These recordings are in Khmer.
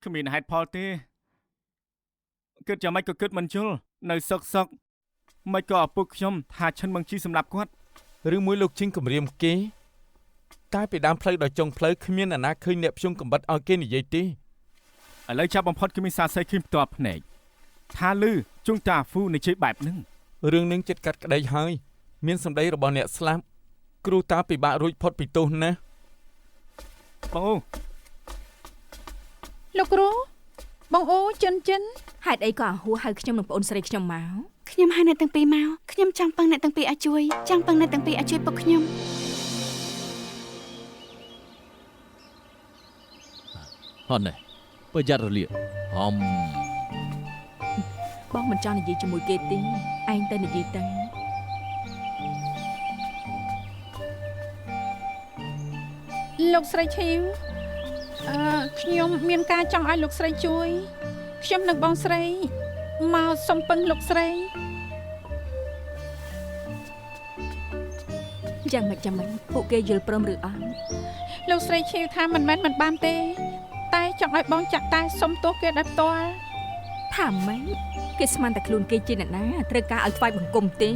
คือมีนายพอเต้เกิดจะไม่ก็เกิดมันจุลในซอกไม่ก็ปุกยมหาฉันบางชีสำหรับกวดหรือมวยลูกชิงกับเรียมเก๋กลายไปดามเพลย์โดยจงเพลย์ขมิ้นนะเคยเน็บชงกับบัดเอาเก๋นี่ยัยตีอะไรจับบอมพอดคือมีซาใส่ครีมตัวผนกท่าลือจงตาฟูในชีวิตแบบนึงเรื่องนึงจัดกัดกระไดหายมีนสำได้ระบเนี่ยสลับครูตาปีบะรุ่ยพอดปีตูนะบองลูกรู้บองโอ้จินหายไอ้ก่อหัวหายขยมหนุ่มปนสริขยมเมาขยมหายในตั้งปีเมาขยมจังปังในตั้งปีอาจุยจังปังในตั้งปีอาจุยปกขยมฮอนนี่เปิดยัดระเลียหอมบ้องมันจ้าในยีจมูกเกตีไอ้แต่ในยีแต่ลูกใส่ชิวขยมเมียนกาจังไอ้ลูกใส่จุยขยมนึกบองใส่มาสมปังลูกใส่ยังไม่จำมันพวกเกยลปรมหรืออ่างลูกใส่ชิวทำมันบ้านเต้ตายจังไอ้บองจักตายสมตัวเกดับตัวถามไหมเกสมันแต่คลุนเกจินนะเธอกาเอาไฟบังกลมตี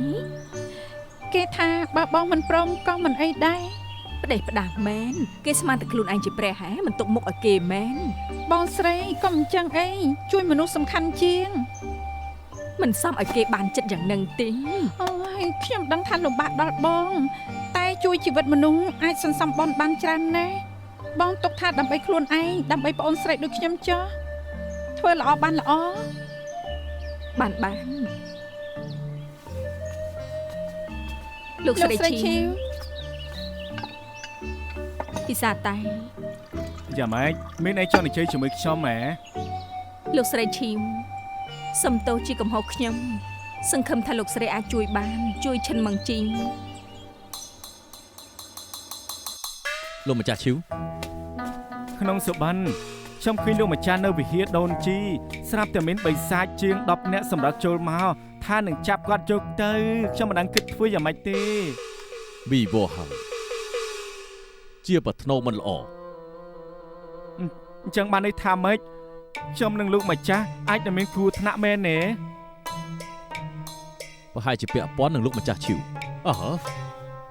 เกทาบาบองมันปรมก็มันไอ้ได้ประเดี๋ยวประดาแมนเกสมันแต่คลุนไอจีแปรหามันตกมุกอเกแมนบองใส่ก็มันจังไอ้ช่วยมนุษย์สำคัญจริงมันซ้ำอเกบานจัดอย่างนังตีโอ้ยขยมดังทันหลงบาดดอดบองแต่ช่วยชีวิตมนุษย์ไอ้สันสัมบอลบานจันนะบองตกทาดำไปคลุนไอ้ดำไปปอนใส่ดูขยมจ้าเธอละอบันละอบานลูกสไลชิวพิซาไตอย่ามาไม่ในช่องในใจจะไม่ชอบแหมลูกสไลชิวสมโตจีกับหกยมสังคมทะลุสไลอาจุยบานจุยชันมังจิงลงมาจากชิวขนมสุบันช่ำคืนลงมาจานเนอร์วิเฮียโดนจีสนับแต่เม้นใบซาเจียงดอกเนี่ยสำหรับโจลมาท่าหนึ่งจับกอดโจกเตอร์ช่ำมาดังกึศฟื้นอย่าไม่เต้บีโบหายเจี๊ยบทโนมันหล่อจังบานในทามิช่ำหนึ่งลูกมาจ้าไอ้แต่เม้นครูธนาแม่เน่พอให้จะเปียป้อนหนึ่งลูกมาจากชิว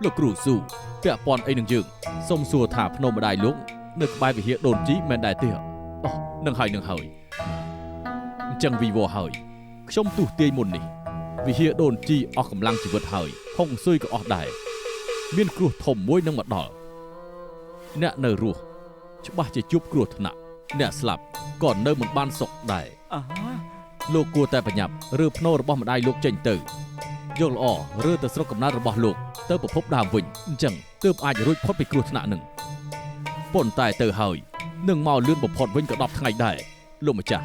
ลูกครูสู้เปียป้อนไอ้หนึ่งยืงส้มสัวถาพโนมาได้ลุกนึกใบวิเฮียโดนจีแมนได้เตี้ยนังหายจังวีวอหายชมตู่เตี้ยมุนนี่วิเฮียโดนจีออกกำลังชีวิตหายห้องซุยก็ออกได้เมียนครัวถมมวยนังมัดดอเนี่ยเนรัวชบ้าจะจุบครัวถนัดเนี่ยสลับก่อนเนมันบ้านศกได้โลกกลัวแต่ปัญญาเรือพโนระบอบมาได้ลูกเจนเตอร์ยกล้อเรือแต่สระกับนาระบอบลูกเติมประพบดาววิ่งจังเติมอาจจะรุ่ยพอดไปครัวถนัดหนึ่งปนตายเตอร์เฮยหนึ่งเมาเลื่อนบพอดวิ่งกับดอกทั้งไงได้ลงมาจ้า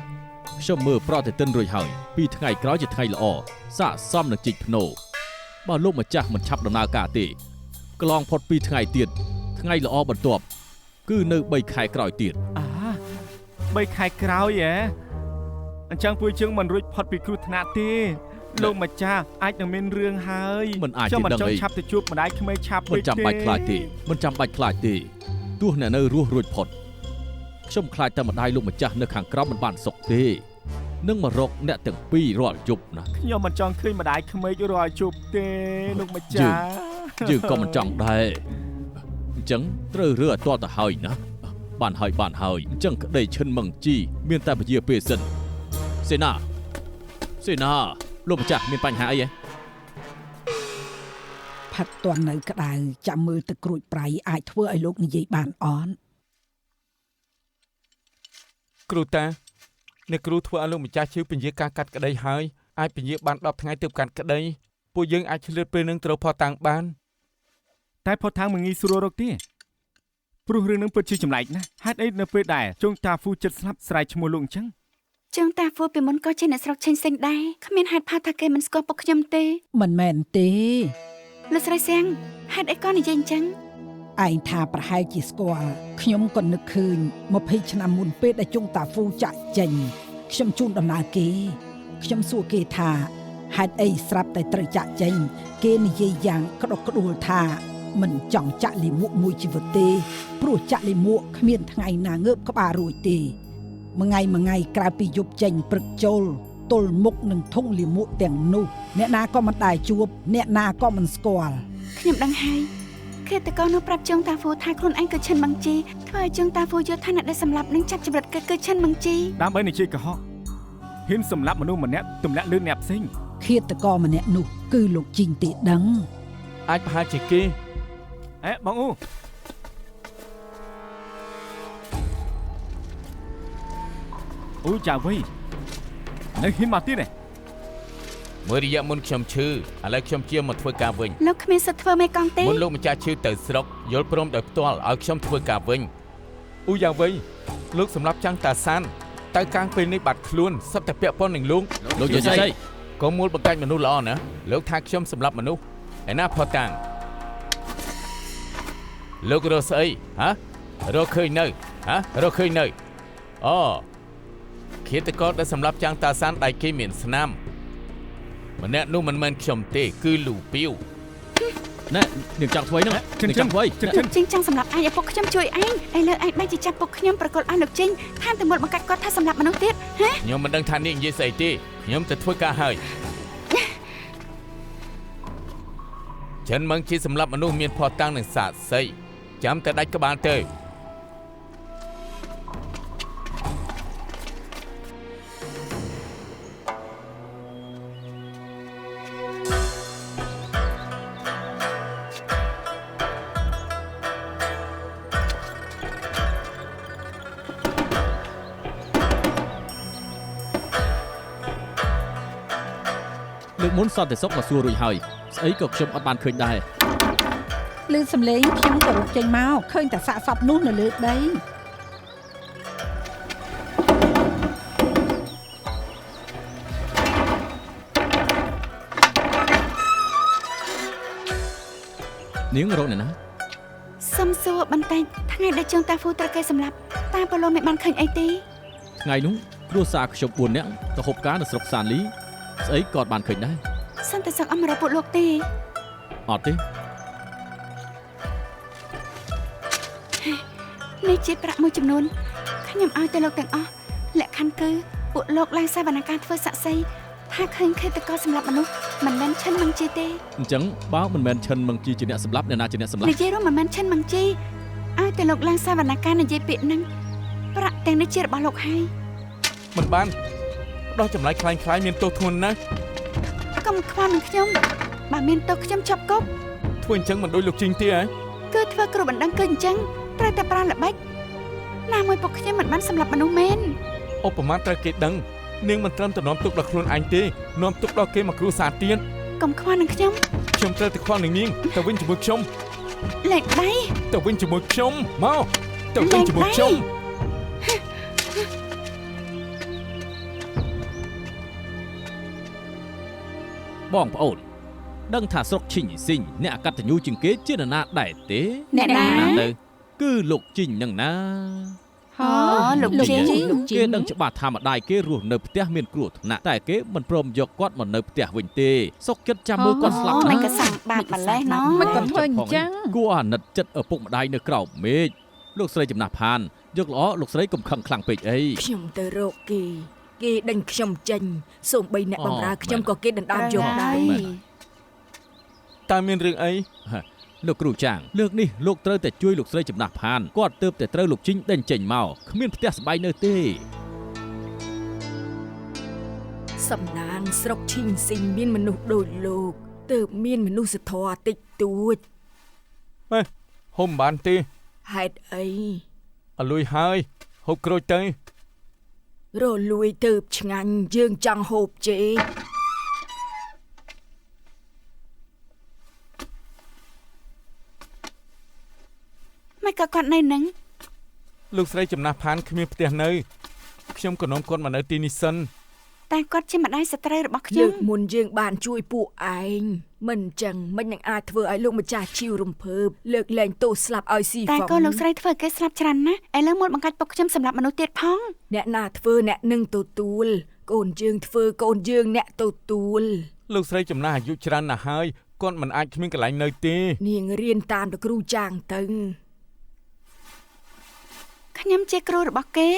ชมมือปลอดแต่เต้นรวยเฮยปีทั้งไงกร้อยจะทั้งไงละอซาซ้ำหนึ่งจิตพโนบ้าลงมาจ้ามันชับดำนากาตีกลองพอดปีทั้งไงเตียนทั้งไงละอบรรทบคือเนื้อใบไข่กร้อยเตียนใบไข่กร้อยแย่จังปุยเชิงมันรุ่ยพอดปีครูธนาตีลงมาจ้าไอ้ยังเป็นเรื่องเฮยมันอาจจะดังเลยชับแต่ชุบมาได้คือไม่ชับมันจำใบคลายตีมันจำใบคลายตีตัวเนี่ยเนื้อรัวรุ่ยพอดชมคลายแต่มาได้ลงมาจ้าเนื้อขางกรอบมันบานศกตีนึ่งมารกเนี่ยถึงปีรอดจุบนะยอมมันจองขึ้นมาได้คือไม่รอจุบเต้ลงมาจ้ายืนก็มันจังได้จังเรือเรือตัวแต่เฮยนะบ้านเฮยจังได้เชิญมังจีเมียนแต่ไปเยี่ยเปสันเสนาลงมาจ้ามีปัญหาอะไรผัดตัวไหนก็ได้จับมือตะกรุดไปอาจทั่วไอ้ลูกนี่ยีบานอ่อนครูตาในครูทั่วอารมณ์จ้าชื่อเป็นเยการกัดกระไดหายไอเป็นเยบานดอกทั้งไงเติมกันกระไดผู้ยังอาจเลือดเป็นหนึ่งตัวพอต่างบ้านแต่พอทางมึงงี้สุรรกที่ปรุงเรื่องนึงเปิดชื่อจำไหลนะฮัดเอ็ดเนเปิดได้จงตาฟูจัดสลับสลายชโมลุงจังจงตาฟูเป็นมันก็เช่นสระเชนเซงได้ขมิ้นหัดพาทาเกมันสกอปปกยำเตมันแม่นเตแล้วสลายเซงหัดไอ้ก้อนนี่ยังจังไอ้ทาประหายจิสกวาขยมก่อนนึกคืนมาพิชนามุนเป็ดได้จงตาฟูจะเจนขยมจูนดำนาเกขยมสัวเกทาหัดไอ้สลับแต่ตรจะเจนเกนี่ยังกระดกกระดูทามันจ่องจะลิมุมวยชีวิตเตปลุกจะลิมุขมิ้นทั้งไงนาเงือบก็บารวยเต មួយថ្ងៃក្រៅពីយប់ចេញព្រឹកចូលទល់មុខនឹងធុងលាមកទាំងនោះអ្នកណាក៏មិនដែលជួបអ្នកណាក៏មិនស្គាល់ ខ្ញុំដឹងហើយឃាតករនៅប្រាប់ជើងតាហ្វូថាខ្លួនឯងគឺឈិនម៉ាំងជីធ្វើឲ្យជើងតាហ្វូយល់ថាអ្នកដែលសម្លាប់នឹងចាប់ចម្រិតគឺឈិនម៉ាំងជី ដើម្បីនិយាយកុហកហ៊ានសម្លាប់មនុស្សម្នាក់ទម្លាក់លឿនអ្នកផ្សេង ឃាតករម្នាក់នោះគឺលោកជីងទេដឹង អាចប្រហែលជាគេ អេបងអូចាវីនៅហ៊ានមកទៀតទេ មួយរយៈមុនខ្ញុំឈឺឥឡូវខ្ញុំជាមកធ្វើការវិញ លោកគ្មានសិទ្ធិធ្វើមេកង់ទេ មុនលោកម្ចាស់ឈឺទៅស្រុកយល់ព្រមដោយផ្ទាល់ឲ្យខ្ញុំធ្វើការវិញអូយ៉ាងវិញលោកសម្រាប់ចាំងតាសានទៅកាំងពេលនេះបាត់ខ្លួនសត្វតែពាក់ព័ន្ធនឹងលោក លោកយល់ស្អី ក៏មូលបង្កាច់មនុស្សល្អណាស់លោកថាខ្ញុំសម្រាប់មនុស្សឯណាផតតាំងលោករកស្អីហ៎រកឃើញនៅរកឃើញនៅអូឃាតករដែលសម្រាប់ចាំងតាសានដៃគេមានស្នាមម្នាក់នោះមិនមែនខ្ញុំទេគឺលូពីវ ណែនាងចង់ធ្វើហ្នឹងនាងចង់ធ្វើ លោកជីងចង់សម្លាប់ឯងឲ្យពុកខ្ញុំជួយឯងឥឡូវឯងបែរជាចាប់ពុកខ្ញុំប្រកល់ឲ្យលោកជីងថែមទាំងមុតបង្កាច់គាត់ថាសម្លាប់មនុស្សទៀតហ៎ ខ្ញុំមិនដឹងថានាងនិយាយស្អីទេខ្ញុំទៅធ្វើការហើយចិនម៉ងជាសម្លាប់មនុស្សមានផតតាំងនឹងសាកសីចាំតែដាច់ក្បាលទៅ លើកមុនសន្តិសុខមកសួររួចហើយស្អីក៏ខ្ញុំអត់បានឃើញដែរ ឮសំឡេងខ្ញុំក៏រត់ចេញមកឃើញតែសាកសពនោះនៅលើដី នាងរកអ្នកណា សុំសួរបន្តែថ្ងៃដែលជើងតាហ្វូត្រូវគេសម្លាប់តាប៉ូឡូមិនបានឃើញអីទេ ថ្ងៃនោះគ្រួសារខ្ញុំ4នាក់ទៅហូបការនៅស្រុកសានលីស្អីក៏អត់បានឃើញដែរ សន្តិសុខអមរពុទ្ធលោកទេ អត់ទេ នេះជាប្រាក់មួយចំនួនខ្ញុំឲ្យទៅលោកទាំងអស់លក្ខខណ្ឌគឺពួកលោកឡើងសាវនកម្មធ្វើសាក់សីថាឃើញឃាតករសម្លាប់មនុស្សមិនមែនឈិនម៉ាំងជីទេ អញ្ចឹងបើមិនមែនឈិនម៉ងជីជាអ្នកសម្លាប់អ្នកណាជាអ្នកសម្លាប់ និយាយរួមមិនមែនឈិនម៉ាំងជីឲ្យទៅលោកឡើងសាវនកម្មនិយាយពាក្យហ្នឹងប្រាក់ទាំងនេះជារបស់លោកហើយ មិនបានដោះចម្លែកខ្លាញ់មានទោសធ្ងន់ណាស់ កុំខ្វល់នឹងខ្ញុំបើមានទោសខ្ញុំជាប់គុក ធ្វើអញ្ចឹងមិនដូចលោកជីងទេហ៎ គឺធ្វើគ្រូបណ្ដឹងគឺអញ្ចឹងត្រូវតែប្រើល្បិចណាមួយពួកខ្ញុំមិនបានសម្លាប់មនុស្សមែន ឧបមាត្រូវគេដឹងនាងមិនត្រឹមតែនាំទុកដល់ខ្លួនឯងទេនាំទុកដល់គេមកគ្រួសារទៀត កុំខ្វល់នឹងខ្ញុំ ខ្ញុំត្រូវតែខ្វល់នឹងនាងទៅវិញជាមួយខ្ញុំ លេខដៃ ទៅវិញជាមួយខ្ញុំមកទៅវិញជាមួយខ្ញុំ បងប្អូនដឹងថាស្រុកឈិញស៊ីងអ្នកអកតញ្ញូជាងគេជានរណាដែរទេ អ្នកណា ទៅគឺលោកជីងនឹងណា អូលោកជីង គេដឹងច្បាស់ថាម្ដាយគេរស់នៅផ្ទះមានគ្រោះថ្នាក់តែគេមិនព្រមយកគាត់មកនៅផ្ទះវិញទេសុកចិត្តចាំមើលគាត់ស្លាប់ មិនក៏សាំបាតម្លេះណោះ មិនក៏ធ្វើអញ្ចឹង គួរអាណិតចិត្តឪពុកម្ដាយនៅក្រោមមេឃលោកស្រីចំណាស់ផានយកល្អលោកស្រីកុំខឹងខ្លាំងពេកអី ខ្ញុំទៅរកគេដេញខ្ញុំចេញសូម្បីអ្នកបម្រើខ្ញុំក៏គេដណ្ដើមយកដែរ តើមានរឿងអី លោកគ្រូចាងលើកនេះលោកត្រូវតែជួយលោកស្រីចំណាស់ផានគាត់ទើបតែត្រូវលោកជីងដេញចេញមកគ្មានផ្ទះសម្បែងនៅទេ សំណាងស្រុកឈីងស៊ីងមានមនុស្សដូចលោកទើបមានមនុស្សធម៌តិចតួច ហុំបានទេ ហេតុអី អលួយហើយហូបក្រូចទៅ រលួយទើបឆ្ងាញ់យើងចង់ហូបជេ មិនក៏គាត់នៅនឹង លោកស្រីចំណាស់ផានគ្មានផ្ទះនៅខ្ញុំក៏នាំគាត់មកនៅទីនេះសិន តែគាត់ជាម្ដាយស្ត្រីរបស់ខ្ញុំ លើកមុនយើងបានជួយពួកឯងមិនអញ្ចឹងមិននឹងអាចធ្វើឲ្យលោកម្ចាស់ឈីវរំភើបលើកលែងទោសស្លាប់ឲ្យស៊ី តែ ហ្វុង ក៏លោកស្រីធ្វើគេស្លាប់ច្រើនណាស់ឥឡូវមកបង្កាច់ពុកខ្ញុំសម្រាប់មនុស្សទៀតផង អ្នកណាធ្វើអ្នកនឹងទទួលកូនយើងធ្វើកូនយើងអ្នកទទួល លោកស្រីចំណាស់អាយុច្រើនណាស់ហើយគាត់មិនអាចគ្មានកន្លែងនៅទេ នាងរៀនតាមលោកគ្រូចាងទៅ ខ្ញុំជាគ្រូរបស់គេ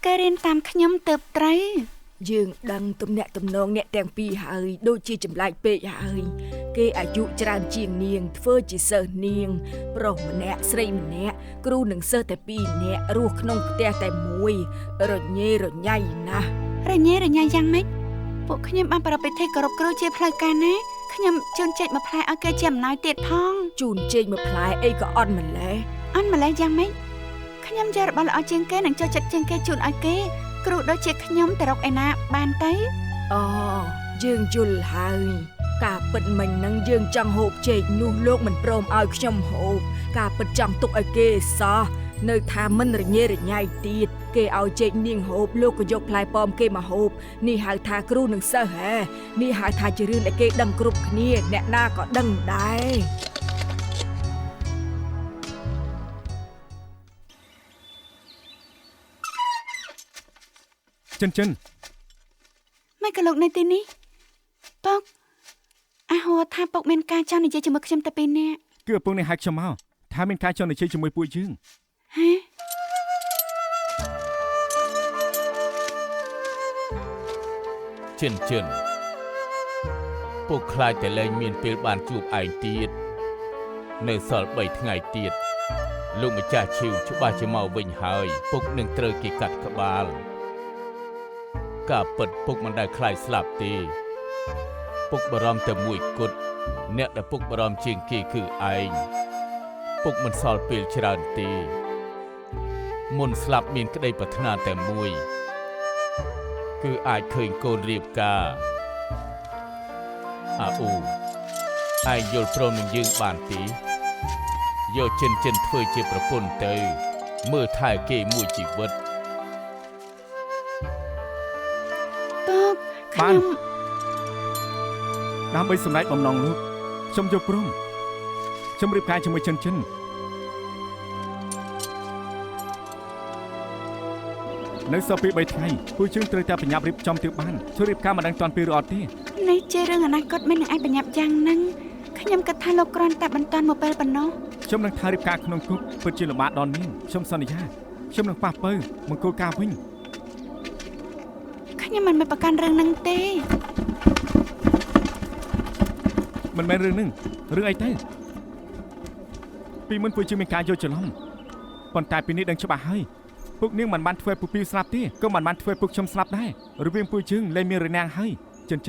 គេរៀនតាមខ្ញុំទៅត្រូវ យើងដឹងទំនាក់ទំនងអ្នកទាំងពីរហើយដូចជាចម្លែកពេកហើយគេអាយុច្រើនជាងនាងធ្វើជាសិស្សនាងប្រុសម្នាក់ស្រីម្នាក់គ្រូនិងសិស្សតែ2នាក់រស់ក្នុងផ្ទះតែមួយរញ៉េរញ៉ៃណាស់ រញ៉េរញ៉ៃយ៉ាងម៉េចពួកខ្ញុំបានប្រពៃពិធីគោរពគ្រូជាផ្លូវការណាខ្ញុំជូនចេកមួយផ្លែឲ្យគេជាអំណោយទៀតផង ជូនចេកមួយផ្លែអីក៏អត់ម្លេះ អន់ម្លេះយ៉ាងម៉េចខ្ញុំយករបស់ល្អជាងគេនិងចូលចិត្តជាងគេជូនឲ្យគេគ្រូដូចជាខ្ញុំទៅរកឯណាបានទៅ អូយើងយល់ហើយការពិតមិញនឹងយើងចង់ហូបចេកនោះលោកមិនព្រមឲ្យខ្ញុំហូបការពិតចង់ទុកឲ្យគេសោះនៅថាមិនរញ៉េរញ៉ៃទៀតគេឲ្យចេកនាងហូបលោកក៏យកផ្លែប៉ោមគេមកហូបនេះហៅថាគ្រូនិងសិស្សហ៎នេះហៅថាជារឿងដែលគេដឹងគ្រប់គ្នាអ្នកណាក៏ដឹងដែរ ចិន មិនក៏លោកនៅទីនេះពុកអាហួរថាពុកមានការចង់និយាយជាមួយខ្ញុំតែពីរនាក់ គឺឪពុកនេះហៅខ្ញុំមកថាមានការចង់និយាយជាមួយពួកយើង ហេ ចិនពុកខ្លាចតែលែងមានពេលបានជួបឯងទៀតនៅសល់3ថ្ងៃទៀតលោកម្ចាស់ឈីវច្បាស់ជាមកវិញហើយពុកនឹងត្រូវគេកាត់ក្បាលការពិតពុកមិនដែលខ្លាចស្លាប់ទេពុកបារម្ភតែមួយគត់អ្នកដែលពុកបារម្ភជាងគេគឺឯងពុកមិនសល់ពេលច្រើនទេមុនស្លាប់មានក្តីប្រាថ្នាតែមួយគឺអាចឃើញកូនរៀបការអាអ៊ូឯងយល់ព្រមនឹងយើងបានទេយកចិនធ្វើជាប្រពន្ធទៅមើលថែគេមួយជីវិត ពុកខ្ញុំ ដើម្បីសម្រេចបំណងលោកខ្ញុំយកព្រមខ្ញុំរៀបការជាមួយចិននៅសល់ពី3ថ្ងៃពួកយើងត្រូវតែបញ្ញាប់រៀបចំទៀតបានជួយរៀបការមិនដឹងតាន់ពេលឬអត់ទេ នេះជារឿងអនាគតមិននឹងអាចបញ្ញាប់យ៉ាងហ្នឹងខ្ញុំគិតថាលោកគ្រាន់តែបន្តមកពេលប៉ុណ្ណោះ ខ្ញុំនឹងថារៀបការក្នុងគុកពិតជាលំបាកដល់នាងខ្ញុំសន្យាខ្ញុំនឹងប៉ះពើមង្គលការវិញ ខ្ញុំមិនប្រកាន់រឿងហ្នឹងទេ មិនមែនរឿងហ្នឹងរឿងអីទៅពីមុនពួកយើងមានការយល់ច្រឡំប៉ុន្តែពីនេះដឹងច្បាស់ហើយពួកនាងមិនបានធ្វើឲ្យពួកពីស្លាប់ទេក៏មិនបានធ្វើឲ្យពួកខ្ញុំស្លាប់ដែររវាងពួកយើងលែងមានរនាំងហើយចិនខ្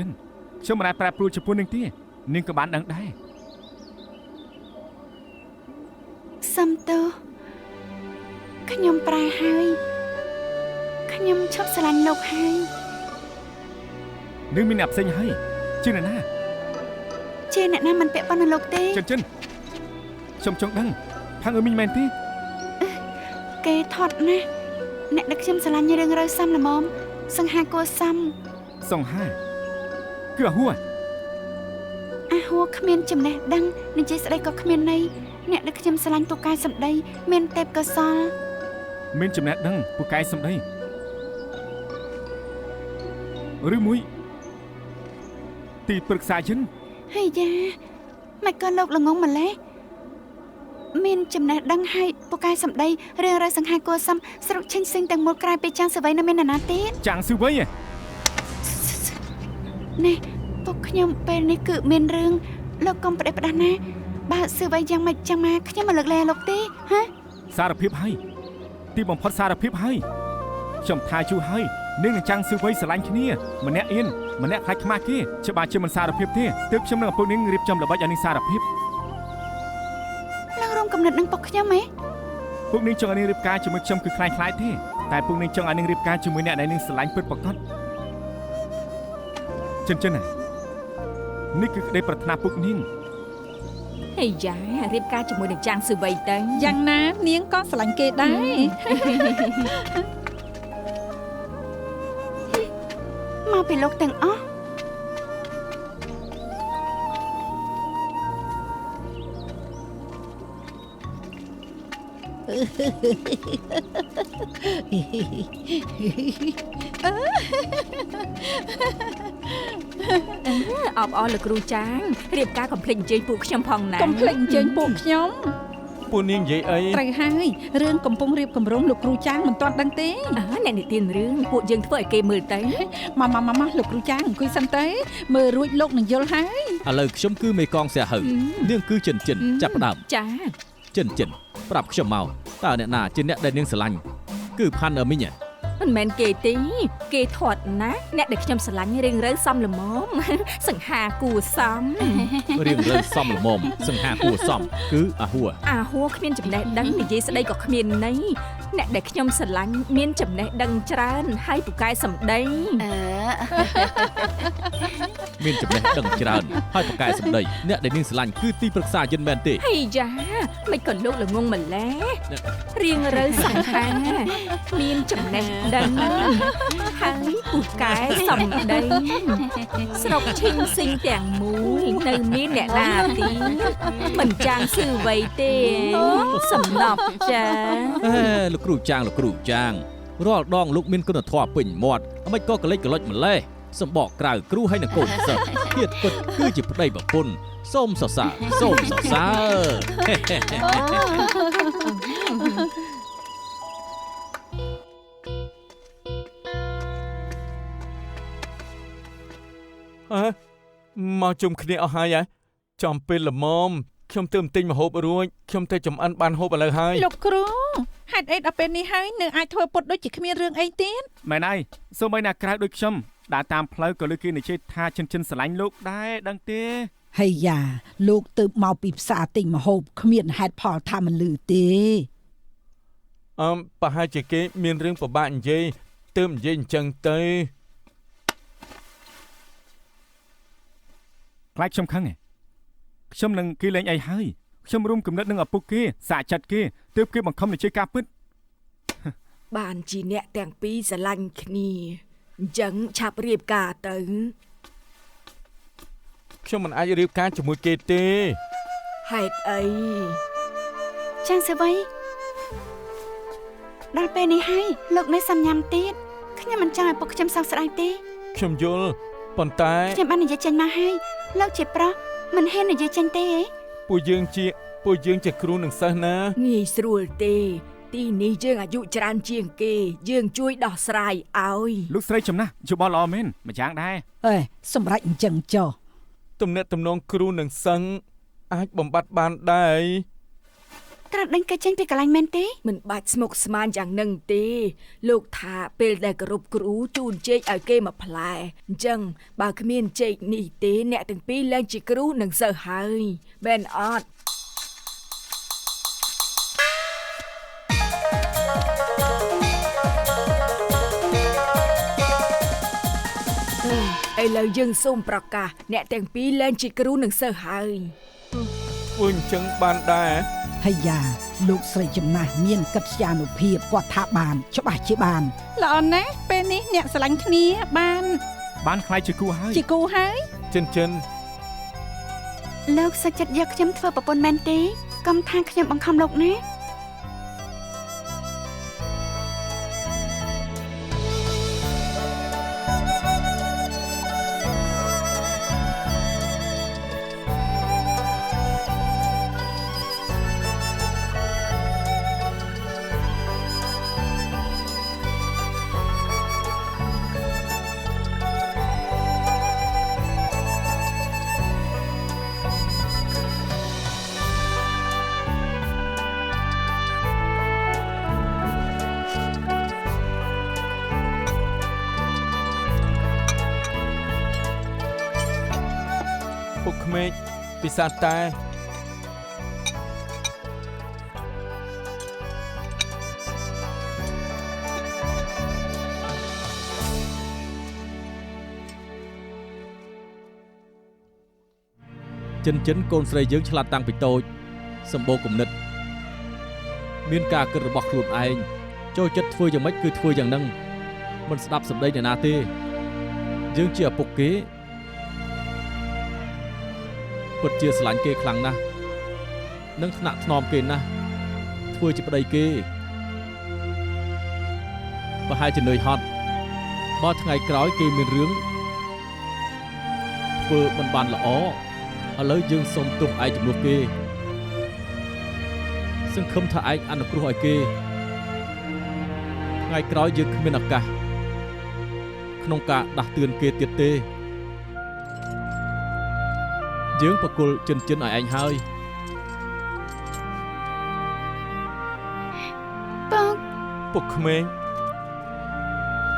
ញុំមិនអាចប្រែប្រួលចំពោះនាងទេនាងក៏បានដឹងដែរ សំទោសខ្ញុំប្រែហើយខ្ញុំឈប់ស្រឡាញ់លោកហើយ នាងមានអ្នកផ្សេងហើយជាអ្នកណា ជាអ្នកណាមិនពាក់ព័ន្ធនឹងលោកទេ ចិនខ្ញុំចង់ដឹងថាងមីងមែនទេ គេថត់ណាស់អ្នកដែលខ្ញុំស្រឡាញ់រឿងរើសំល្មមសង្ហាគួសំ សង្ហាគឺអាហួរ អាហួរគ្មានចំណេះដឹងនិយាយស្ដីក៏គ្មានន័យអ្នកដែលខ្ញុំស្រឡាញ់ពូកែសម្ដីមានទេពកោសល មានចំណេះដឹងពូកែសម្ដីឬមួយទីប្រឹក្សាចិន ហើយយ៉ាមិនក៏លោកល្ងងម្លេះមានចំណេះដឹងហើយពូកែសម្ដីរឿងរើសង្ហាគួសំស្រុកឆេញសិងទាំងមូលក្រៅពីចាំងសវ័យនៅមាននរណាទៀត ចាំងស៊ឺវៃ នេះពុកខ្ញុំពេលនេះគឺមានរឿងលោកកុំប្រដេះផ្ដាស់ណាបើសឺវ័យយ៉ាងម៉េចចាំមកខ្ញុំមកលើកលែលោកទេហ៎ សារភាពហើយទីបំផុតសារភាពហើយខ្ញុំថាជួហើយនាងនឹងចាំងស៊ឺវៃស្រឡាញ់គ្នាម្នាក់អៀនម្នាក់ខ្លាចខ្មាស់គេច្បាស់ជាមិនសារភាពទេទើបខ្ញុំនឹងឪពុកនាងរៀបចំល្បិចឲ្យនាងសារភាព លោករំកំណត់នឹងពុកខ្ញុំហ៎ ពួកនាងចង់ឲ្យនាងរៀបការជាមួយខ្ញុំគឺខ្លាចទេតែពួកនាងចង់ឲ្យនាងរៀបការជាមួយអ្នកដែលនាងស្រឡាញ់ពិតប្រាកដចិនណានេះគឺក្តីប្រាថ្នាពុកនាង ហើយយ៉ារៀបការជាមួយនឹងចាំងស៊ឺវៃទៅ យ៉ាងណានាងក៏ស្រឡាញ់គេដែរ មកពីលោកទាំងអស់ អបអរលោកគ្រូចាងរៀបការកុំភ្លេចអញ្ជើញពួកខ្ញុំផងណា កុំភ្លេចអញ្ជើញពួកខ្ញុំ ពួកនាងនិយាយអី ត្រូវហើយរឿងកំពុងរៀបគម្រោងលោកគ្រូចាងមិនទាន់ដឹងទេ អ្នកនិទានរឿងពួកយើងធ្វើឲ្យគេមើលទៅ មកលោកគ្រូចាងអង្គុយសិនទៅមើលរួចលោកនឹងយល់ហើយ ឥឡូវខ្ញុំគឺមេកងសះហៅនាងគឺចិនចាប់ផ្ដើម ចា ចិនប្រាប់ខ្ញុំមកតើអ្នកណាជាអ្នកដែលនាងស្រឡាញ់គឺផាន់អឺមីង មិនមែនគេទេគេធាត់ណាអ្នកដែលខ្ញុំស្រឡាញ់រៀងរើសំល្មម សង្ហាគួសម រៀងរើសំល្មមសង្ហាគួសមគឺអាហួរ អាហួរគ្មានចំណេះដឹងនិយាយស្ដីក៏គ្មានន័យអ្នកដែលខ្ញុំស្រឡាញ់មានចំណេះដឹងច្រើនហើយពូកែសម្ដី មានចំណេះដឹងច្រើនហើយប្រកែសម្ដីអ្នកដែលនាងស្រឡាញ់គឺទីប្រឹក្សាយិនមែនទេ ហីយ៉ាមិនក៏លោកល្ងងម្ល៉េះរៀងរើសង្ហាមានចំណេះដឹងហើយពូកែសម្ដីស្រុកឈិញស៊ីងទាំងមួយនៅមានអ្នកណាទីមិនចាងស៊ឺអ្វីទេសំណប់ចា លោកគ្រូចាងរាល់ដងលោកមានគុណធម៌ពេញមាត់អ្មិនក៏កលិចកលុចម្លេះសម្បកក្រៅគ្រូហើយនឹងកូនសិស្សធៀបពិតគឺជាប្តីប្រពន្ធសូមសរសើរ មកជុំគ្នាអស់ហើយចំពេលល្មមខ្ញុំទើបទិញម្ហូបរួចខ្ញុំទៅចំអិនបានហូបឥឡូវហើយ លោកគ្រូហេតុអីដល់ពេលនេះហើយនៅអាចធ្វើពុតដូចជាគ្មានរឿងអីទៀត មែនហើយសូម្បីណាក្រៅដូចខ្ញុំដើរតាមផ្លូវក៏លើគេនិយាយថាចិនស្រឡាញ់លោកដែរដឹងទេ ហើយយ៉ាលោកទៅមកពីផ្សារទិញម្ហូបគ្មានហេតុផលថាមិនលឺទេ ប្រហែលជាគេមានរឿងពិបាកនិយាយទើបនិយាយអញ្ចឹងទៅ ខ្លាចខ្ញុំខឹងឯងខ្ញុំនឹងគេលេងអីហើយខ្ញុំរួមគំនិតនឹងឪពុកគេសាកចិត្តគេទើបគេបង្ខំនិយាយការពិត បានជាអ្នកទាំងពីរស្រឡាញ់គ្នាអញ្ចឹងឆាប់រៀបការទៅ ខ្ញុំមិនអាចរៀបការជាមួយគេទេ ហេតុអី ចាងសវ័យដល់ពេលនេះហើយលោកនៅសំញ៉ាំទៀតខ្ញុំមិនចង់ឲ្យពុកខ្ញុំសោកស្ដាយទេ ខ្ញុំយល់ប៉ុន្តែ ខ្ញុំបាននិយាយចេញមកហើយលោកជាប្រុសមិនហ៊ាននិយាយចេញទេហ៎ ពួកយើងជាគ្រូនិងសិស្សណា ងាយស្រួលទេទីនេះយើងអាយុច្រើនជាងគេយើងជួយដោះស្រាយឲ្យ លោកស្រីចំណាស់យោបល់ល្អមែនម្យ៉ាងដែរ អេសម្រាប់អញ្ចឹងចុះ ទំនាក់ទំនងគ្រូនិងសិស្សអាចបំបត្តិបានដែរ ត្រាត់ដេញគេចេញពីកន្លែងមែនទេ មិនបាច់ស្មុគស្មាញយ៉ាងនឹងទេលោកថាពេលដែលគោរពគ្រូជូនចេកឲ្យគេមួយផ្លែអញ្ចឹងបើគ្មានចេកនេះទេអ្នកទាំងពីរឡើងជាគ្រូនឹងសិស្សហើយមែនអត់ឥឡូវយើងសូមប្រកាសអ្នកទាំងពីរឡើងជាគ្រូនឹងសិស្សហើយ ពួកអញ្ចឹងបានដែរ ហើយយ៉ាលោកស្រីចំណាស់មានកិត្យានុភាពគាត់ថាបានច្បាស់ជាបាន ល្អណាស់ពេលនេះអ្នកស្រឡាញ់គ្នាបាន បានខ្លាចជាគូហើយ ជាគូហើយ ចិន លោកសុខចិត្តយកខ្ញុំធ្វើប្រពន្ធមែនទេកុំថាខ្ញុំបង្ខំលោកណា ពុកក្មេកពិសាតែ ចិនកូនស្រីយើងឆ្លាតតាំងពីតូចសម្បូរគំនិតមានការគិតរបស់ខ្លួនឯងចូលចិត្តធ្វើយ៉ាងម៉េចគឺធ្វើយ៉ាងហ្នឹងមិនស្ដាប់សម្ដីអ្នកណាទេយើងជាឪពុកគេពិតជាស្រឡាញ់គេខ្លាំងណាស់និងថ្នាក់ថ្នមគេណាស់ធ្វើជាប្តីគេប្រហែលជានឿយហត់បើថ្ងៃក្រោយគេមានរឿងធ្វើមិនបានល្អឥឡូវយើងសូមទោសឯងជំនួសគេ សង្ឃឹមថាឯងអនុគ្រោះឲ្យគេថ្ងៃក្រោយយើងគ្មានឱកាសក្នុងការដាស់តឿនគេទៀតទេយើងបកគលចិនឲ្យឯងហើយពុកក្មេង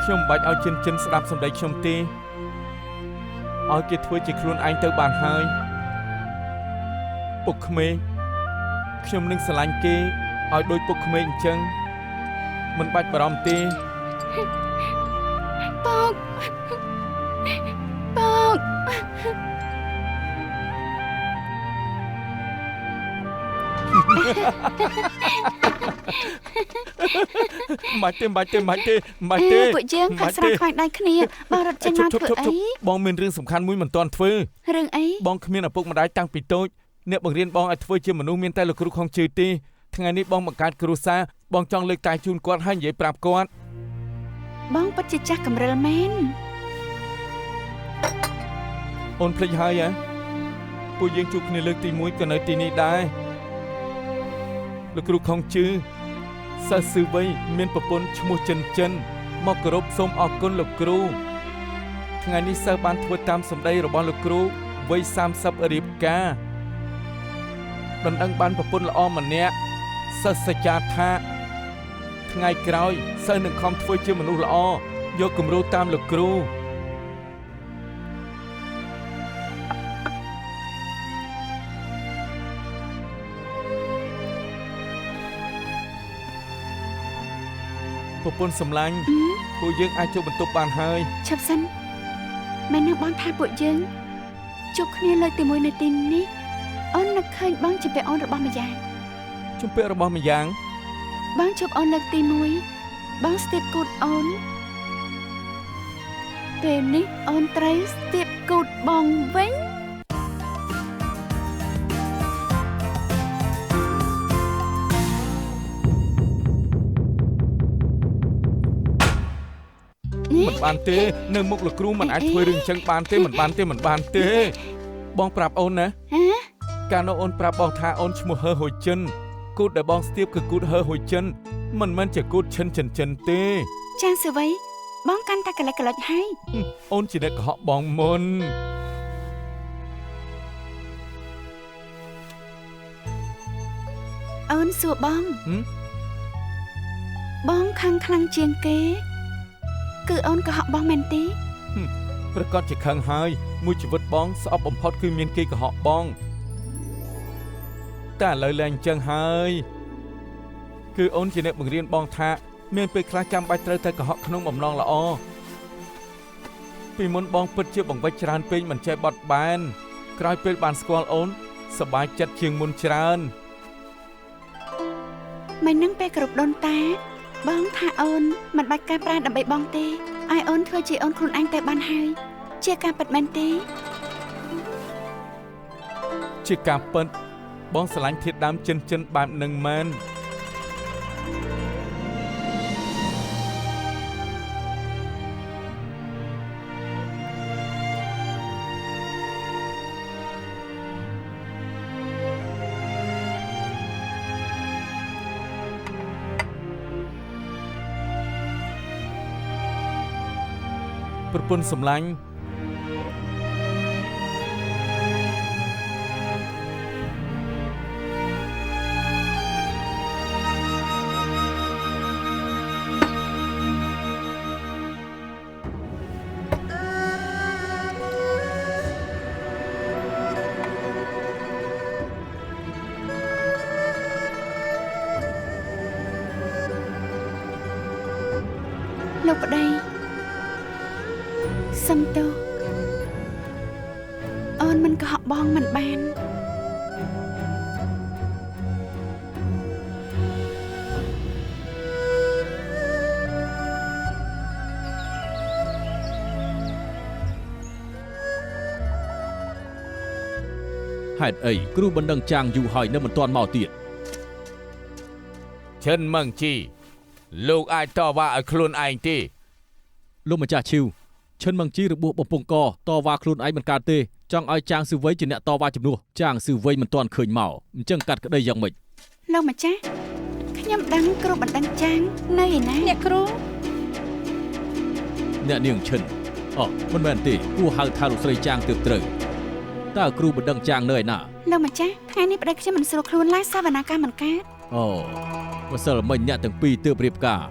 ខ្ញុំមិនបាច់ឲ្យចិនស្ដាប់សម្ដីខ្ញុំទេឲ្យគេធ្វើជាខ្លួនឯងទៅបានហើយពុកក្មេងខ្ញុំនឹងស្រឡាញ់គេឲ្យដូចពុកក្មេងអញ្ចឹងមិនបាច់បារម្ភទេពុកមិនទេពួកយើងខាត់ស្រាខ្វាយដៃគ្នាបងរត់ចេញមកធ្វើអីបងមានរឿងសំខាន់មួយមិនទាន់ធ្វើរឿងអីបងគ្មានឪពុកម្ដាយតាំងពីតូចអ្នកបង្រៀនបងឲ្យធ្វើជាមនុស្សមានតែលោកគ្រូខុងជឿទេថ្ងៃនេះបងបង្កើតគ្រួសារបងចង់លើកតែជូនគាត់ហើយនិយាយប្រាប់គាត់បងពិតជាចាស់កំរិលមែនអូនភ្លេចហើយហ៎ពួកយើងជួបគ្នាលើកទី1ក៏នៅទីនេះដែរលោកគ្រូខុងជឿសិស្សស៊ឺវ័យមានប្រពន្ធឈ្មោះចិនមកគោរពសូមអរគុណលោកគ្រូថ្ងៃនេះសិស្សបានធ្វើតាមសម្ដីរបស់លោកគ្រូវ័យ30រៀបការដណ្ដឹងបានប្រពន្ធល្អម្នាក់សិស្សសច្ចាថាថ្ងៃក្រោយសិស្សនឹងខំធ្វើជាមនុស្សល្អយកគំរូតាមលោកគ្រូប្រពន្ធសម្លាញ់ពួកយើងអាចជួបបន្ទប់បានហើយឈប់សិនមែននឹងបងថាពួកយើងជួបគ្នាលើកទី1នៅទីនេះអូននឹកឃើញបងជំពាក់អូនរបស់ម្យ៉ាងជំពាក់របស់ម្យ៉ាងបងជួបអូនលើកទី1បងស្ទាបគូតអូនពេលនេះអូនត្រូវស្ទាបគូតបងវិញមិនបានទេនៅមុខលោកគ្រូមិនអាចធ្វើរឿងចឹងបានទេមិនបានទេបងប្រាប់អូនណាកាលនោះអូនប្រាប់បងថាអូនឈ្មោះហឺហុយចិនគូតដែលបងស្ទាបគឺគូតហឺហុយចិនមិនមែនជាគូតឈិនទេចាសវ័យបងកាន់តែកលិចកលុចហើយអូនជាអ្នកកុហកបងមុនអូនសួរបងខឹងខ្លាំងជាងគេគឺអូនកុហកបងមែនទេប្រកាសជាខឹងហើយមួយជីវិតបងស្អប់បំផុតគឺមានគេកុហកបងតែឥឡូវឡើងអញ្ចឹងហើយគឺអូនជាអ្នកបង្រៀនបងថាមានពេលខ្លះចាំបាច់ត្រូវតែកុហកក្នុងបំណងល្អពីមុនបងពិតជាបង្វិចច្រើនពេកមិនចេះបត់បែនក្រោយពេលបានស្គាល់អូនសប្បាយចិត្តជាងមុនច្រើនមិននឹងពេលគ្រប់ដូនតាបងថាអូនមិនបាច់កែប្រែដើម្បីបងទេឲ្យអូនធ្វើជាអូនខ្លួនឯងទៅបានហើយជាការពិតមែនទេជាការពិតបងស្រឡាញ់ធាតុដើមចិនបែបនឹងមែនប្រពន្ធសម្លាញ់លោកប្តីសំទោសអូនមិនកុហកបងមិនបានហេតុអីគ្រូបណ្ដឹងចាងយូរហើយនៅមិនទាន់មកទៀតចិនម៉ងជីលោកអាចតវ៉ាឲ្យខ្លួនឯងទេលោកម្ចាស់ឈីវឈិនម៉ងជីរបួសបំពង់កតវ៉ាខ្លួនឯងមិនកើតទេចង់ឲ្យចាងស៊ឺវ័យជាអ្នកតវ៉ាជំនួសចាងស៊ឺវ័យមិនទាន់ឃើញមកអញ្ចឹងកាត់ក្តីយ៉ាងម៉េច លោកម្ចាស់ខ្ញុំដឹងគ្រូបណ្ដឹងចាងនៅឯណា អ្នកគ្រូ អ្នកនាងឈិនអូមិនមែនទេគួរហៅថាលោកស្រីចាងទើបត្រូវតើគ្រូបណ្ដឹងចាងនៅឯណា លោកម្ចាស់ថ្ងៃនេះប្តីខ្ញុំមិនស្រួលខ្លួនឡើយសវនាការមិនកើត អូម្សិលមិញអ្នកទាំងពីរទើបរៀបការ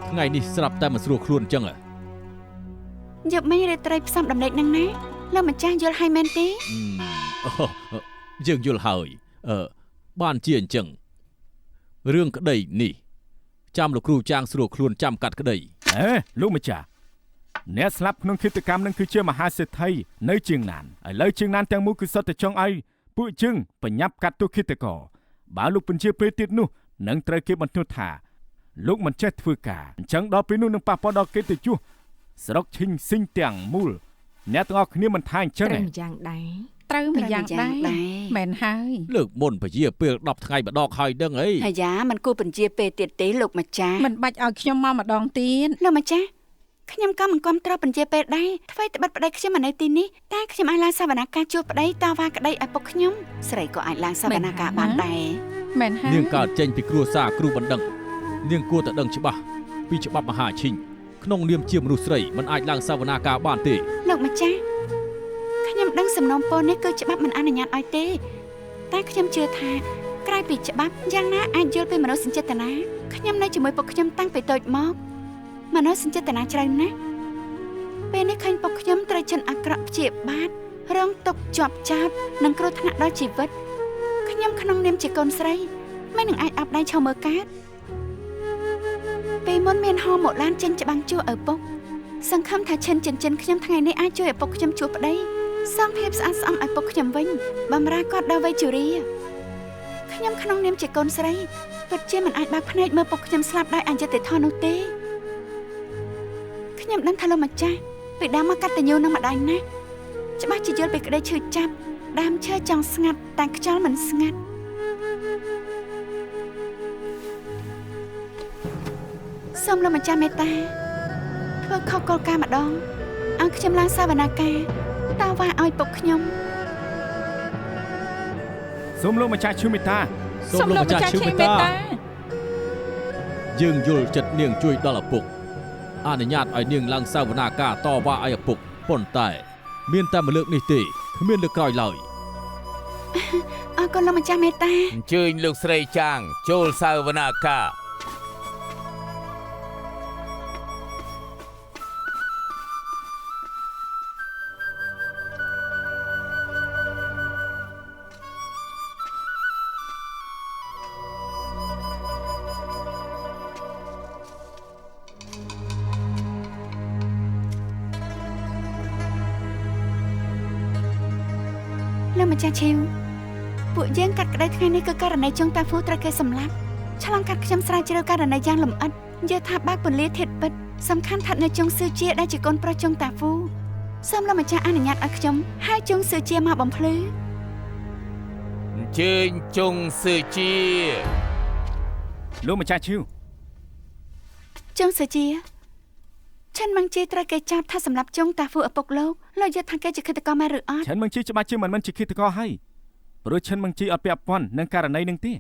ថ្ងៃនេះស្រាប់តែមិនស្រួលខ្លួនអញ្ចឹង យប់មិញរាត្រីផ្សំដំណេកនឹងណាលោកម្ចាស់យល់ហើយមែនទេ យើងយល់ហើយបានជាអញ្ចឹងរឿងក្តីនេះចាំលោកគ្រូចាងស្រួលខ្លួនចាំកាត់ក្តី លោកម្ចាស់អ្នកស្លាប់ក្នុងឃាតកម្មនឹងគឺជាមហាសេដ្ឋីនៅជាងណានឥឡូវជាងណានទាំងមូលគឺសុទ្ធតែចង់ឲ្យពួកយើងបញ្ញាប់កាត់ទោសឃាតករបើលោកបញ្ជាពេលទៀតនោះនឹងត្រូវគេបន្ទោសថាលោកមិនចេះធ្វើការអញ្ចឹងដល់ពេលនោះនឹងប៉ះពាល់ដល់កិត្តិយសស្រុកឈិញស៊ីងទាំងមូលអ្នកទាំងអស់គ្នាមិនថាអញ្ចឹង ត្រឹ ទេ មយ៉ាងដែរ ត្រូវម្យ៉ាងដែរមែនហើយ លើកមុនពជាពេល10ថ្ងៃម្ដងហើយដឹងអី អាយ៉ាមិនគួរបញ្ជាពេលទៀតទេលោកម្ចាស់ មិនបាច់ឲ្យខ្ញុំមកម្ដងទៀត លោកម្ចាស់ខ្ញុំក៏មិនគ្រប់ត្រូវបញ្ជាពេលដែរធ្វើត្បិតប្តីខ្ញុំនៅទីនេះតែខ្ញុំអាចឡើងសវនាការជួបប្តីតវ៉ាក្តីឲ្យពុកខ្ញុំស្រីក៏អាចឡើងសវនាការបានដែរ មែនហើយ នាងកើតចេញពីគ្រួសារគ្រូបណ្ដឹងនាងគួរតែដឹងច្បាស់ពីច្បាប់មហាឈិញក្នុងនាមជាមនុស្សស្រីមិនអាចឡើងសវនាការបានទេ លោកម្ចាស់ខ្ញុំដឹងសំណុំពរនេះគឺច្បាប់មិនអនុញ្ញាតឲ្យទេតែខ្ញុំជឿថាក្រៅពីច្បាប់យ៉ាងណាអាចយល់ពីមនោសញ្ចេតនាខ្ញុំនៅជាមួយពុកខ្ញុំតាំងពីតូចមកមនោសញ្ចេតនាច្រើនណាស់ពេលនេះឃើញពុកខ្ញុំត្រូវជន់អាក្រក់ព្យាបាទរងទុក្ខជាប់ចោទនិងគ្រោះថ្នាក់ដល់ជីវិតខ្ញុំក្នុងនាមជាកូនស្រីមិននឹងអាចអាប់ដៃឈរមើលកើតពេលមុនមានហោមកឡានចេញច្បាំងជួឪពុកសង្ឃឹមថាឈិនចិញ្ចិនខ្ញុំថ្ងៃនេះអាចជួយឪពុកខ្ញុំជួបប្តីសងភាពស្អាតស្អំឲ្យពុកខ្ញុំវិញបំរើគាត់ដល់វ័យជរាខ្ញុំក្នុងនាមជាកូនស្រីពិតជាមិនអាចបើកភ្នែកមើលពុកខ្ញុំស្លាប់ដោយអយុត្តិធម៌នោះទេខ្ញុំដឹងថាលោកម្ចាស់ពីដើមមកកតញ្ញូនឹងម្ដាយណាស់ច្បាស់ជាយល់ពីក្តីឈឺចាប់ដើមឈើចង់ស្ងាត់តែខ្យល់មិនស្ងាត់សូមលោកម្ចាស់មេត្តាធ្វើខុសគោលការណ៍ម្ដងឲ្យខ្ញុំឡើងសវនាការតវ៉ាឲ្យពុកខ្ញុំ សូមលោកម្ចាស់ឈឺមេត្តា សូមលោកម្ចាស់ឈឺមេត្តាយើងយល់ចិត្តនាងជួយដល់ឪពុកអនុញ្ញាតឲ្យនាងឡើងសវនាការតវ៉ាឲ្យឪពុកប៉ុន្តែមានតែមួយលើកនេះទេគ្មានលើកក្រោយឡើយ អរគុណលោកម្ចាស់មេត្តា អញ្ជើញលោកស្រីចាងចូលសាវនាការ លោកម្ចាស់ឈីវពួកយើងកាត់ក្តីថ្ងៃនេះគឺករណីចុងតាហ្វូត្រូវគេសម្លាប់ឆ្លងកាត់ខ្ញុំស្រាវជ្រាវករណីយ៉ាងលម្អិតយល់ថាបើកពលាធាតុពិតសំខាន់ថានៅចុងស៊ឺជាដែលជាកូនប្រុសចុងតាហ្វូសូមលោកម្ចាស់អនុញ្ញាតឲ្យខ្ញុំហៅចុងស៊ឺជាមកបំភ្លឺ អញ្ជើញចុងស៊ឺជា លោកម្ចាស់ឈឺ ចុងស៊ឺជាឆិនម៉ាំងជីត្រូវគេចោទថាសម្លាប់ចុងតាហ្វូឪពុកលោកលោកយល់ថាគេជាឃាតករមែនឬអត់ ឆិនមឹងជីច្បាស់ជាមិនជាឃាតករហើយព្រោះឆិនមឹងជីអត់ពាក់ព័ន្ធនឹងករណីនឹងទេ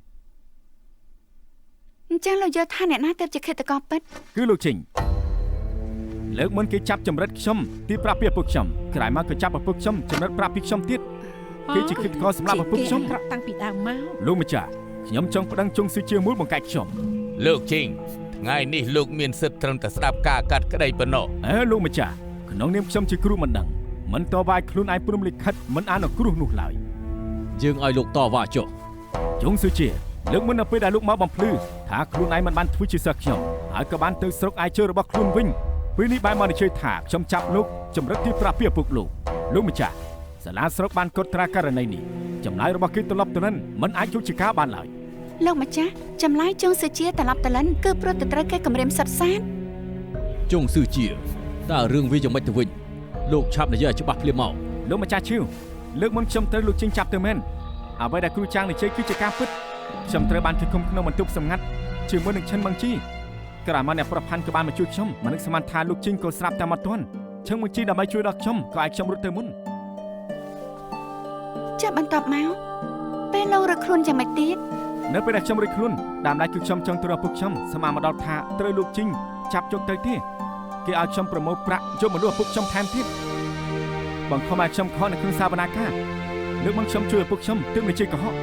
អញ្ចឹងលោកយល់ថាអ្នកណាទើបជាឃាតករពិត គឺលោកជីងលើកមុនគេចាប់ចម្រិតខ្ញុំទីប្រាប់ពីឪពុកខ្ញុំក្រោយមកក៏ចាប់ឪពុកខ្ញុំចម្រិតប្រាប់ពីខ្ញុំទៀតគេជាឃាតករសម្រាប់ឪពុកខ្ញុំ ក្រក់តាំងពីដើមមក លោកម្ចាស់ខ្ញុំចង់ប្តឹងជុងស៊ឺជាមួយបង្កាច់ខ្ញុំ លោកជីងថ្ងៃនេះលោកមានសិទ្ធិត្រឹមតែស្ដាប់ការកាត់ក្តីប៉ុណ្ណោះ លោកម្ចាស់ក្នុងនាមខ្ញុំជាគ្រូមិនដឹងមិនតវ៉ាខ្លួនឯងព្រមលិខិតមិនអានអគ្រោះនោះឡើយ យើងឲ្យលោកតវ៉ាចុះ ជុងស៊ឺជាលើកមុននៅពេលដែលលោកមកបំភ្លឺថាខ្លួនឯងមិនបានធ្វើជាសិស្សខ្ញុំហើយក៏បានទៅស្រុកឯជើរបស់ខ្លួនវិញពេលនេះបែរមកនិយាយថាខ្ញុំចាប់លោកចម្រិតទីប្រាប់ពីឪពុកលោកម្ចាស់សាលាស្រុកបានកត់ត្រាករណីនេះចម្លើយរបស់គេត្រឡប់ទៅនឹងមិនអាចយកជាការបានឡើយ លោកម្ចាស់ចម្លើយចុងស៊ឺជាត្រឡប់ទៅលិនគឺព្រោះតែត្រូវគេគម្រាមសិតសាន ជុងស៊ឺជាតើរឿងវាយ៉ាងម៉េចទៅវិញលោកឆាប់និយាយឲ្យច្បាស់ភ្លាមមក លោកម្ចាស់ឈឺលើកមុនខ្ញុំត្រូវលោកជិញចាប់ទៅមែនអ្វីដែលគ្រូចាងនិយាយគឺជាការពិតខ្ញុំត្រូវបានគេឃុំក្នុងបន្ទប់សម្ងាត់ជាមួយនឹងឆិនម៉ាំងជីក្រោយមកអ្នកប្រផាន់ក៏បានមកជួយខ្ញុំមិននឹកស្មានថាលោកជិញក៏ស្រាប់តែមកទាន់ឆិនម៉ាំងជីដើម្បីជួយដល់ខ្ញុំក៏ឲ្យខ្ញុំរត់ទៅមុន ចាប់បន្ទាប់មកពេលលោករកខ្លួនយ៉ាងម៉េចទៀត នៅពេលដែលខ្ញុំរួចខ្លួនតាមឡែកគឺខ្ញុំចង់ទៅរកពួកខ្ញុំស្មានមកដល់ថាត្រូវលោកជីងចាប់យកទៅទេគេឲ្យខ្ញុំប្រមូលប្រាក់យកមនុស្សពួកខ្ញុំថែមទៀតបង្ខំឲ្យខ្ញុំខកនៅក្នុងសវនាការលើកមកខ្ញុំជួយឲ្យពួកខ្ញុំទើបនឹងជ័យកុហក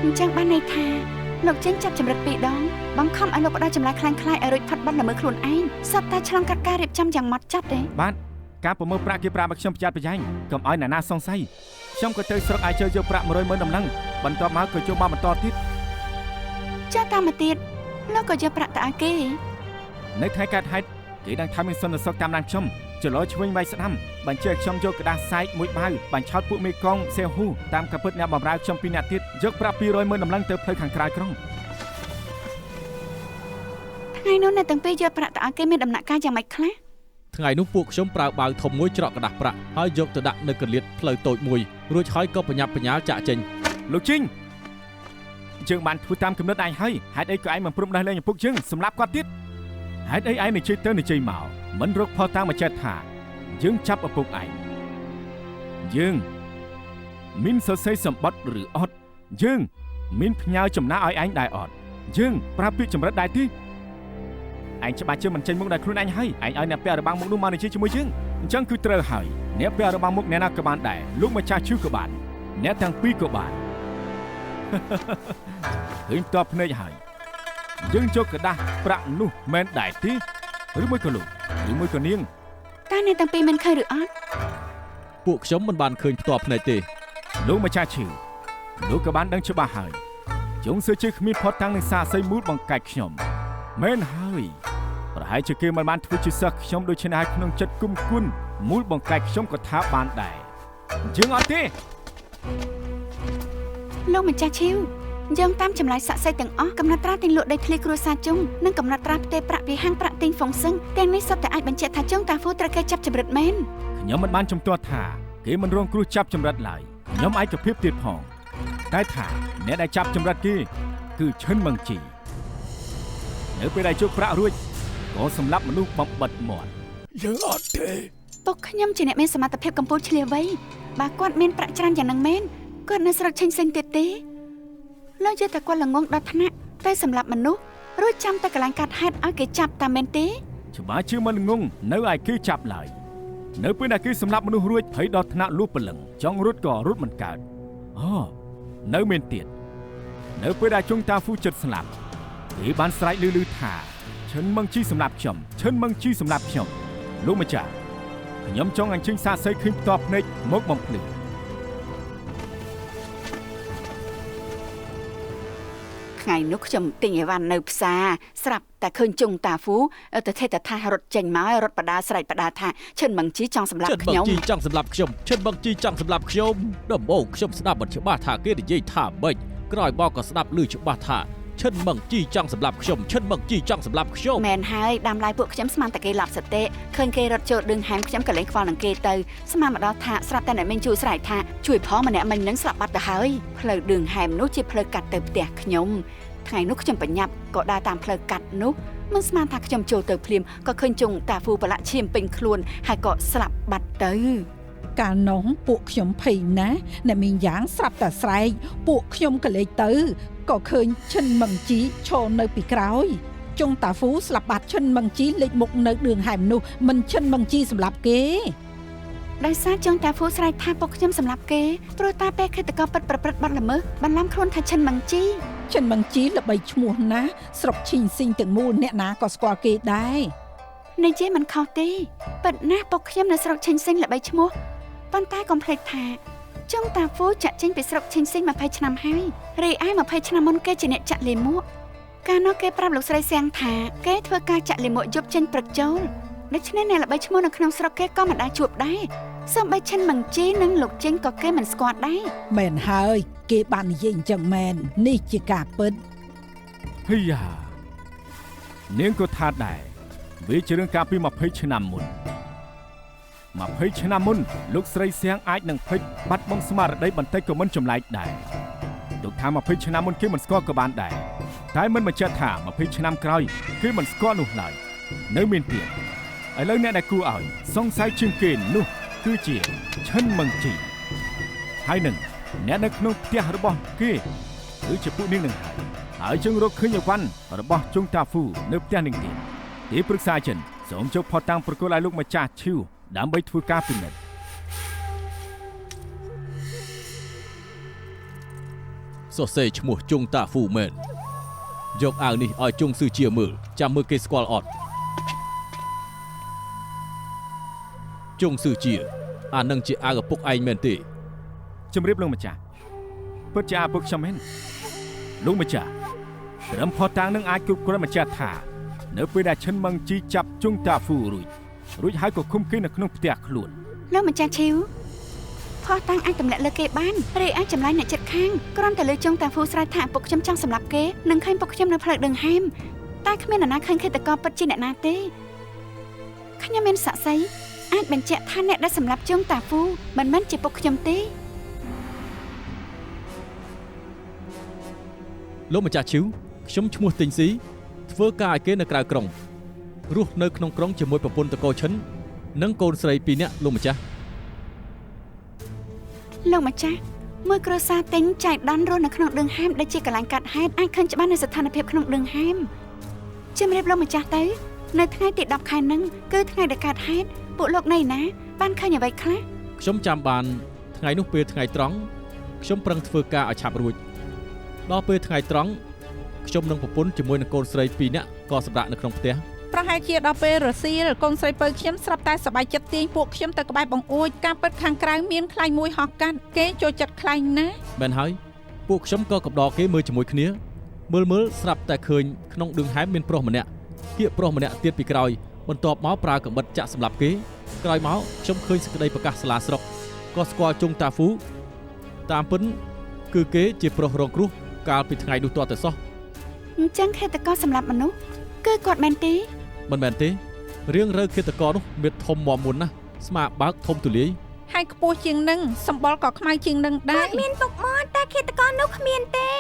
អញ្ចឹងបានន័យថាលោកចេញចាប់ចម្រិត2ដងបង្ខំឲ្យលោកផ្ដល់ចម្លើយខ្លាំងៗឲ្យរួចផុតបន់ល្មើសខ្លួនឯងសត្វតែឆ្លងកាត់ការរៀបចំយ៉ាងម៉ត់ចត់ទេ បាទការប្រមូលប្រាក់គេប្រាប់ឲ្យខ្ញុំប្រយ័ត្នប្រយែងកុំឲ្យអ្នកណាសង្ស័យខ្ញុំក៏ទៅស្រុកឲ្យជើយកប្រាក់ 100,000 ដំណឹងបន្ទាប់មកក៏ចូលមកបន្តទៀត ចាស់តាមមកទៀតលោកក៏យកប្រាក់ទៅឲ្យគេ នៅថ្ងៃកើតហេតុគេđangថាមានសន្តិសុខតាមដានខ្ញុំចលោឆ្វេងវាយស្ដាំបញ្ជាខ្ញុំយកក្តារសាយមួយបាវបញ្ឆោតពួកមេកងសេហ៊ូតាមកាពិតអ្នកបម្រើខ្ញុំពីរនាក់ទៀតយកប្រាក់ 200,000 ដំណឹងទៅផ្លូវខាងក្រៅក្រុង ថ្ងៃនោះអ្នកទាំងពីរយកប្រាក់ទៅឲ្យគេមានដំណាក់កាលយ៉ាងម៉េចខ្លះ ថ្ងៃនោះពួកខ្ញុំប្រើបាវធំមួយច្រកกระดาษប្រាក់ហើយយកទៅដាក់នៅកលៀតផ្លូវតូចមួយរួចហើយក៏បញ្ញាប់បញ្ញាល់ចាក់ចេញ លោកជីងយើងបានធ្វើតាមគំនិតឯងហើយហេតុអីក៏ឯងមិនព្រមដោះលែងឪពុកយើងសម្រាប់គាត់ទៀតហេតុអីឯងនឹងជិះទៅនឹងជិះមកមិនរកផតាមមកចេះថាយើងចាប់ឪពុកឯងយើងមានសរសេរសម្បត្តិឬអត់យើងមានផ្ញើចំណាក់ឲ្យឯងដែរអត់យើងប្រាប់ពាក្យចម្រិតដែរទេឯងច្បាស់ជាមិនចេញមុខដល់ខ្លួនឯងហើយឯងឲ្យអ្នកពាក់របាំងមុខនោះមកនិយាយជាមួយយើងអញ្ចឹងគឺត្រូវហើយអ្នកពាក់របាំងមុខអ្នកណាក៏បានដែរលោកម្ចាស់ឈឺក៏បានអ្នកទាំងពីរក៏បាន ឃើញតបភ្នែកហើយយើងយកกระดาษប្រាក់នោះមែនដែរទេឬមួយក៏លោកឬមួយក៏នាង តើអ្នកទាំងពីរមិនឃើញឬអត់ ពួកខ្ញុំមិនបានឃើញផ្ទាល់ភ្នែកទេ លោកម្ចាស់ឈឺលោកក៏បានដឹងច្បាស់ហើយជងសើជឿគ្មានផុតតាំងនឹងសាស័យមូលបង្កាច់ខ្ញុំមែនហើយប្រហែលជាគេមិនបានធ្វើជាសិស្សខ្ញុំដូច្នេះហើយក្នុងចិត្តគុំគុណមូលបង្កាច់ខ្ញុំក៏ថាបានដែរយើងអត់ទេ លោកម្ចាស់ឈីវយើងតាមចម្លើយស័ក្តិសិទ្ធិទាំងអស់កំណត់ត្រាទិញលក់ដីធ្លីគ្រួសារជុងនិងកំណត់ត្រាផ្ទេរប្រាក់ពីហាងប្រាក់ទិញហ្វុងសឹងទាំងនេះសុទ្ធតែអាចបញ្ជាក់ថាជុងតាហ្វូត្រូវគេចាប់ចម្រិតមែន ខ្ញុំមិនបានជំទាស់ថាគេមិនរងគ្រោះចាប់ចម្រិតឡើយខ្ញុំឯកភាពទៀតផងតែថាអ្នកដែលចាប់ចម្រិតគេគឺឈិនមង្ជីនៅពេលដែលជោគប្រាក់រួចក៏សម្លាប់មនុស្សបំបិតមាត់យើងអត់ទេ ពុកខ្ញុំជាអ្នកមានសមត្ថភាពកម្ពុជាឆ្លៀសវៃបើគាត់មានប្រាក់ច្រើនយ៉ាងហ្នឹងមែនគាត់នៅស្រុកឆេងសេងទៀតទេលោកយល់តែគាត់ល្ងងដល់ថ្នាក់តែសម្លាប់មនុស្សរួចចាំតែកន្លែងកាត់ហេតុឲ្យគេចាប់តាមមែនទេ ច្បាស់ជាមិនងងនៅឯគេចាប់ឡើយនៅពេលដែលគេសម្លាប់មនុស្សរួចភ័យដល់ថ្នាក់លួចព្រលឹងចង់រត់ក៏រត់មិនកើតអូនៅមានទៀតនៅពេលដែលជុងតាហ្វូចិត្តស្លាប់គេបានស្រែកឮថាឈិនមង្ជីសម្លាប់ខ្ញុំឈិនមង្ជីសម្លាប់ខ្ញុំលោកម្ចាស់ខ្ញុំចង់អញ្ជើញសាស័យឃើញផ្ទាល់ភ្នែកមកបំភ្លឺ ថ្ងៃនោះខ្ញុំទិញអីវ៉ាន់នៅផ្សារស្រាប់តែឃើញជុងតាហ្វូទៅថេតថារត់ចេញមករត់បដាស្រែកបដាថាឈិនមង្ជីចង់សម្លាប់ខ្ញុំ ឈិនមង្ជីចង់សម្លាប់ខ្ញុំឈិនមង្ជីចង់សម្លាប់ខ្ញុំដំបូងខ្ញុំស្ដាប់មិនច្បាស់ថាគេនិយាយថាម៉េចក្រោយមកក៏ស្ដាប់ឮច្បាស់ថាឈិនមង្ជីចង់សម្លាប់ខ្ញុំឈិនមង្ជីចង់សម្លាប់ខ្ញុំ មែនហើយដាំឡាយពួកខ្ញុំស្មានតែគេឡាប់សតិឃើញគេរត់ចូលដឹងហែមខ្ញុំក៏លេងខ្វល់នឹងគេទៅស្មានមកដល់ថាស្រាប់តែអ្នកមីងជួយស្រែកថាជួយផងម្នាក់មិញនឹងស្លាប់បាត់ទៅហើយផ្លូវដឹងហែមនោះជាផ្លូវកាត់ទៅផ្ទះខ្ញុំថ្ងៃនោះខ្ញុំបញ្ញាប់ក៏ដើរតាមផ្លូវកាត់នោះមិនស្មានថាខ្ញុំចូលទៅភ្លាមក៏ឃើញជុងតាហ្វូប្រឡាក់ឈាមពេញខ្លួនហើយក៏ស្លាប់បាត់ទៅ កាលនោះពួកខ្ញុំភ័យណាស់អ្នកមីងយ៉ាងស្រាប់តែស្រែកពួកខ្ញុំក៏លេចទៅក៏ឃើញឈិនមង្ជីឈរនៅពីក្រោយជុងតាហ្វូស្លាប់បាត់ឈិនមង្ជីលេចមុខនៅដឿងហែមនោះមិនឈិនមង្ជីសម្លាប់គេ ដោយសារជុងតាហ្វូស្រែកថាពួកខ្ញុំសម្លាប់គេព្រោះតាពេលឃាតករពិតប្រព្រឹត្តបទល្មើសបន្លំខ្លួនថាឈិនមង្ជី ឈិនមង្ជីល្បីឈ្មោះណាស់ស្រុកឈីងស៊ីងទាំងមូលអ្នកណាក៏ស្គាល់គេដែរ និយាយមិនខុសទេប៉ិតណាស់ពួកខ្ញុំនៅស្រុកឈិញសិងល្បីឈ្មោះប៉ុន្តែកុំភ្លេចថាជុងតាហ្វូចាក់ចេញពីស្រុកឈិញសិង20ឆ្នាំហើយរីឯ20ឆ្នាំមុនគេជាអ្នកចាក់លាមកកាលនោះគេប្រាប់លោកស្រីសៀងថាគេធ្វើការចាក់លាមកយប់ចេញព្រឹកចូលដូច្នេះអ្នកល្បីឈ្មោះនៅក្នុងស្រុកគេក៏មិនដែលជួបដែរសូម្បីឈិនមង្ជីនិងលោកចេញក៏គេមិនស្គាល់ដែរ មែនហើយគេបាននិយាយអញ្ចឹងមែននេះជាការពិត ហ៊ីយ៉ានាងក៏ថាដែរវាជារឿងកាលពី20ឆ្នាំមុន20ឆ្នាំមុនលោកស្រីសៀងអាចនឹងភ្លេចបាត់បង់ស្មារតីបន្តិចក៏មិនចម្លែកដែរលោកថា20ឆ្នាំមុនគេមិនស្គាល់ក៏បានដែរតែមិនបញ្ជាក់ថា20ឆ្នាំក្រោយគេមិនស្គាល់នោះឡើយនៅមានទៀតឥឡូវអ្នកដែលគួរឲ្យសង្ស័យជាងគេនោះគឺជាឈិនមង្ជីហើយនឹងអ្នកនៅក្នុងផ្ទះរបស់គេ គឺជាពួកនាងនឹងហើយយើងរកឃើញអីវ៉ាន់របស់ជុងតាហ្វូនៅផ្ទះនាងទៀតទីប្រឹក្សាចិនសូមចុះផតតាំងប្រគល់ឲ្យលោកម្ចាស់ឈីវដើម្បីធ្វើការពិនិត្យសរសេរឈ្មោះជុងតាហ្វូមែនយកអាវនេះឲ្យជុងស៊ឺជាមើលចាំមើលគេស្គាល់អត់ជុងស៊ឺជាអានឹងជាអាវឪពុកឯងមែនទេជំរាបលោកម្ចាស់ពិតជាឪពុកខ្ញុំមែនលោកម្ចាស់ត្រឹមផតតាំងនឹងអាចគ្រប់គ្រងម្ចាស់ថានៅពេលដែលឈិនម៉ងជីចាប់ជុងតាហ្វូរួចហើយក៏ឃុំគេនៅក្នុងផ្ទះខ្លួន លោកម្ចាស់ឈីវផោះតាំងអាចទម្លាក់លើគេបានឬអាចចម្លើយអ្នកចិត្តខាងគ្រាន់តែលើចុងតាហ្វូស្រ័យថាឪពុកខ្ញុំចង់សម្លាប់គេនឹងឃើញពុកខ្ញុំនៅផ្លូវដង្ហែមតែគ្មាននរណាឃើញឃាតករពិតជាអ្នកណាទេខ្ញុំមានស័ក្តិសិទ្ធិអាចបញ្ជាក់ថាអ្នកដែលសម្លាប់ជុងតាហ្វូមិនមែនជាពុកខ្ញុំទេ លោកម្ចាស់ឈីវខ្ញុំឈ្មោះទិញស៊ីធ្វើការឲ្យគេនៅក្រៅក្រុងរស់នៅក្នុងក្រុងជាមួយប្រពន្ធតកោឈិននិងកូនស្រី2នាក់លោកម្ចាស់ លោកម្ចាស់មួយគ្រួសារទិញចៃដន្យរស់នៅក្នុងដង្ហែមដែលជាកន្លែងកាត់ហេតុអាចឃើញច្បាស់នៅស្ថានភាពក្នុងដង្ហែមជំរាបលោកម្ចាស់ទៅនៅថ្ងៃទី10ខែហ្នឹងគឺថ្ងៃដែលកាត់ហេតុពួកលោកនៅណាបានឃើញអ្វីខ្លះ ខ្ញុំចាំបានថ្ងៃនោះពេលថ្ងៃត្រង់ខ្ញុំប្រឹងធ្វើការឲ្យឆាប់រួចដល់ពេលថ្ងៃត្រង់ខ្ញុំនិងប្រពន្ធជាមួយនឹងកូនស្រី2នាក់ក៏សម្រាប់នៅក្នុងផ្ទះ ប្រហែលជាដល់ពេលរសៀលកូនស្រីពៅខ្ញុំស្រាប់តែសប្បាយចិត្តទាញពួកខ្ញុំទៅក្បែរបង្អួចការពិតខាងក្រៅមានខ្លាញ់មួយហោះកាត់គេចូលចិត្តខ្លាញ់ណាស់ មែនហើយពួកខ្ញុំក៏កំដរគេមើលជាមួយគ្នាមើលស្រាប់តែឃើញក្នុងដង្ហែមមានប្រុសម្នាក់គៀកប្រុសម្នាក់ទៀតពីក្រោយបន្ទាប់មកប្រើកាំបិតចាក់សម្លាប់គេក្រោយមកខ្ញុំឃើញសេចក្តីប្រកាសសាលាស្រុកក៏ស្គាល់ជុងតាហ្វូតាមពិនគឺគេជាប្រុសរងគ្រោះកាលពីថ្ងៃនោះទាល់តែសោះ អញ្ចឹងឃាតករសម្លាប់មនុស្សគឺគាត់មែនទេ មិនមែនទេរឿងរើឃាតករនោះមានធំមាំមុនណាស់ស្មាបើកធំទូលាយ ហើយខ្ពស់ជាងនឹងសម្បល់ក៏ខ្មៅជាងនឹងដែរមានពុកមាត់តែឃាតករនោះគ្មានទេ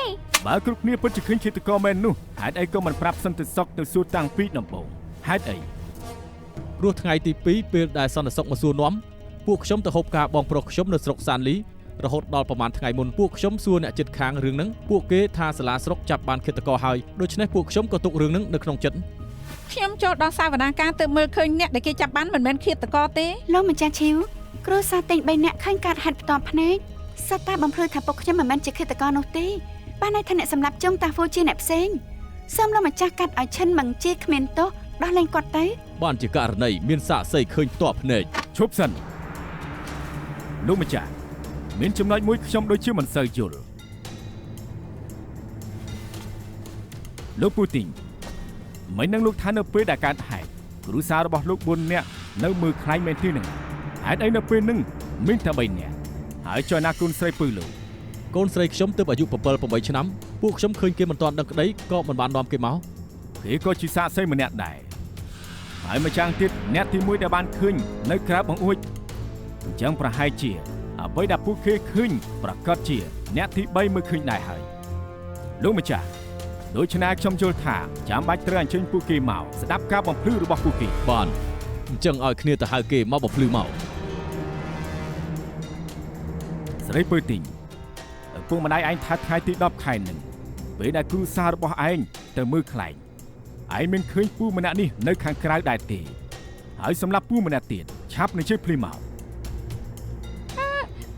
បើគ្រប់គ្នាពិតជាឃើញឃាតករមែននោះហេតុអីក៏មិនប្រាប់សន្តិសុខទៅសួរតាំងពីដំបូងហេតុអី ព្រោះថ្ងៃទី2ពេលដែលសន្តិសុខមកសួរនាំពួកខ្ញុំទៅហូបការបងប្រុសខ្ញុំនៅស្រុកសានលីរហូតដល់ប្រហែលថ្ងៃមុនពួកខ្ញុំសួរអ្នកជិតខាងរឿងហ្នឹងពួកគេថាសាលាស្រុកចាប់បានឃាតករហើយដូច្នេះពួកខ្ញុំក៏ទុករឿងហ្នឹងនៅក្នុងចិត្ត ខ្ញុំចូលដល់សាវនាការទៅមើលឃើញអ្នកដែលគេចាប់បានមិនមែនឃាតករទេ លោកម្ចាស់ឈីវគ្រួសារទិញ3នាក់ឃើញកើតហេតុផ្ទាល់ភ្នែកសត្វតែបំភ្លឺថាពុកខ្ញុំមិនមែនជាឃាតករនោះទេបានន័យថាអ្នកសម្លាប់ជុងតាហ្វូជាអ្នកផ្សេងសូមលោកម្ចាស់កាត់ឲ្យឈិនមិនជាគ្មានទោសដោះលែងគាត់ទៅ បានជាករណីមានសាក្សីឃើញផ្ទាល់ភ្នែក ឈប់សិនលោកម្ចាស់មានចំណុចមួយខ្ញុំដូចជាមិនសូវយល់លោកពូទីងមិននឹងលោកថានៅពេលដែលកើតហេតុគ្រួសាររបស់លោក4នាក់នៅមើលខ្លាញ់មែនទេនឹងហេតុអីនៅពេលហ្នឹងមានតែ3នាក់ហើយចុះណាកូនស្រីពៅលោក កូនស្រីខ្ញុំទើបអាយុ7-8ឆ្នាំពួកខ្ញុំឃើញគេមិនទាន់ដឹងក្តីក៏មិនបាននាំគេមក គេក៏ជាសាក្សីម្នាក់ដែរហើយម្យ៉ាងទៀតអ្នកទី1ដែលបានឃើញនៅក្រៅបង្អួចអញ្ចឹងប្រហែលជាអ្វីដែលពួកគេឃើញប្រកាសជាអ្នកទី3មើលឃើញដែរហើយលោកម្ចាស់ដូច្នេះខ្ញុំយល់ថាចាំបាច់ត្រូវអញ្ជើញពួកគេមកស្ដាប់ការបំភ្លឺរបស់ពួកគេ បានអញ្ចឹងឲ្យគ្នាទៅហៅគេមកបំភ្លឺមក ស្រីពើទីងឪពុកម្ដាយឯងថាថ្ងៃទី10ខែហ្នឹងពេលដែលគ្រូសាររបស់ឯងទៅមើលខ្លែងឯងមានឃើញពូម្នាក់នេះនៅខាងក្រៅដែរទេហើយសម្រាប់ពូម្នាក់ទៀតឆាប់នឹងជិះភ្លីមក